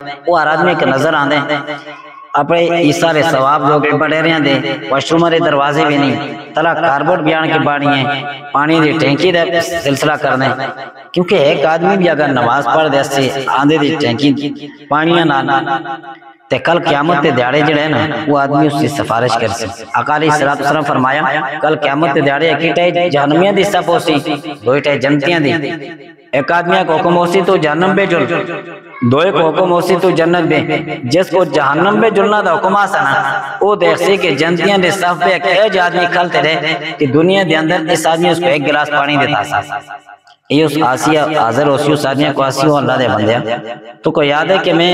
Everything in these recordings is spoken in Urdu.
وہ ہر آدمی کے نظر آندے اپنے ایسارے ثواب جو کہ بڑے رہے دے واشرومرے دروازے بھی نہیں تلا کاربورڈ بیان کے باڑی ہیں پانی دی ٹینکی دے سلسلہ کرنے کیونکہ ایک آدمی بھی اگر نماز پڑھ دے سے آندے دی ٹینکی پانیاں نانا تے کل قیامت تے دیاڑے جڑے ہیں نا وہ آدمی اس سے سفارش کر سی آقا علیہ السلام فرمایا کل قیامت تے دیاڑے ایک جہنمیاں دی سب ہو سی دو جنتیاں دی ایک آدمیاں کو حکم ہو سی تو جہنم بے جل دو ایک حکم ہو سی تو جنت بے جس کو جہنم بے جلنا دا حکم آسا نا وہ دیکھ سی کہ جنتیاں دے صف بے ایک آدمی کھلتے رہے کہ دنیا دے اندر اس آدمی اس کو ایک گلاس پانی دیتا سا یہ اس آسیہ حاضر ہو سی اس آدمی کو آسی ہو اللہ دے بندیا تو کو یاد ہے کہ میں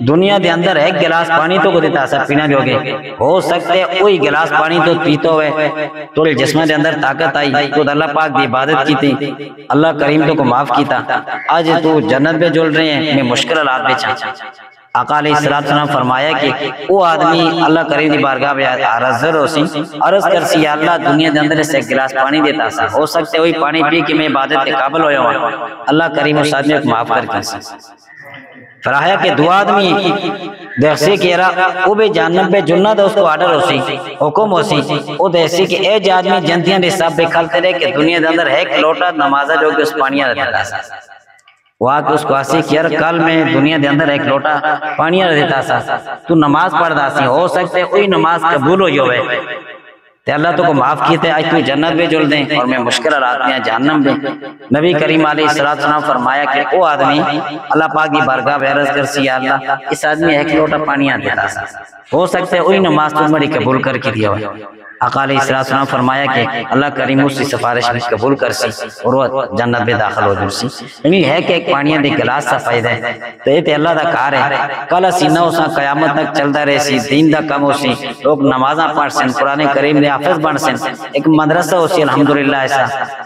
دنیا دے اندر ایک گلاس پانی تو کو دیتا سا پینا جو گے ہو سکتے وہی گلاس پانی تو پیتو ہوئے تو جسمہ دے اندر طاقت آئی تو اللہ پاک دی عبادت کی تھی اللہ کریم تو کو معاف کیتا آج تو جنت پہ جل رہے ہیں میں مشکل حالات پہ چاہتا آقا علیہ السلام فرمایا کہ وہ آدمی اللہ کریم دی بارگاہ پہ عرضر ہو سی عرض کر سی یا اللہ دنیا دے اندر سے ایک گلاس پانی دیتا سا ہو سکتے وہی پانی پی کہ میں عبادت کے قابل ہویا ہوں اللہ کریم اس آدمی کو معاف کر کے فراہیا کہ دو آدمی دیکھسی کہ وہ بھی جہنم پہ جنہ دا اس کو آرڈر ہو سی حکم ہو سی وہ دیکھسی کہ اے آدمی جنتیاں دے سب بے کھلتے رہے کہ دنیا دے اندر ایک لوٹا نمازہ جو کہ اس پانیاں رہتا سا وہ آکے اس کو آسی کہ یار کل میں دنیا دے اندر ایک لوٹا پانیاں رہتا سا تو نماز پڑھ دا سی ہو سکتے کوئی نماز قبول ہو جو ہے تے اللہ تو کو معاف کیتے آج تو جنت بھی جل دیں اور میں مشکل رات میں جہنم بھی نبی کریم علیہ السلام فرمایا کہ وہ آدمی اللہ پاک کی بارگاہ میں عرض کر سی یا اللہ اس آدمی ایک لوٹا پانیاں دیتا سا ہو سکتے وہی نماز تو مری قبول کر کے دیا ہوئے آقا علیہ السلام فرمایا کہ اللہ کریم اس کی سفارش میں قبول کر سی اور وہ جنت میں داخل ہو جل سی یعنی ہے کہ ایک پانیاں دے گلاس سا فائدہ ہے تو یہ تے اللہ دا کار ہے کل سینہ اسا قیامت تک چلتا رہے سی دین دا کم ہو سی لوگ نمازاں پڑھ سن قرآن کریم نے حافظ بن سن ایک مدرسہ ہو سی الحمدللہ ایسا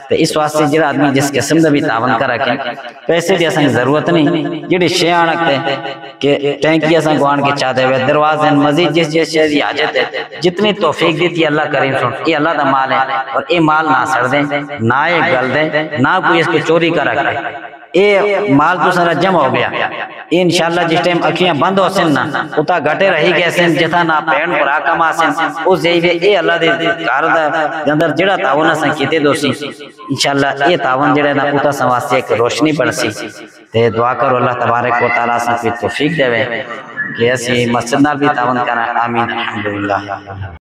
تو اس واسطے جڑا آدمی جس قسم دا بھی تعاون کر رکھیں پیسے دی اساں ضرورت نہیں جڑی شے رکھتے کہ ٹینکی اساں گوان کے چاہتے ہوئے دروازے مزید جس شے دی حاجت ہے جتنی توفیق دیتی اللہ کریم سن یہ اللہ دا مال ہے اور یہ مال نہ سڑ دیں نہ یہ گل دیں نہ کوئی اس کو چوری کر رکھے یہ مال تو سارا جمع ہو گیا انشاءاللہ جس ٹائم اکھیاں بند ہو سن نا اتا گھٹے رہی گئے سن جتا نہ پین پر آکم آسن اس جیوے اے اللہ دے کاردہ اندر جڑا تعاون اساں کیتے دو سی انشاءاللہ یہ تعاون جڑا نا اتا سواستے ایک روشنی پڑ سی تے دعا کرو اللہ تبارک و تعالیٰ سے توفیق دے کہ ایسی مسجد نال بھی تعاون کرنا آمین الحمدللہ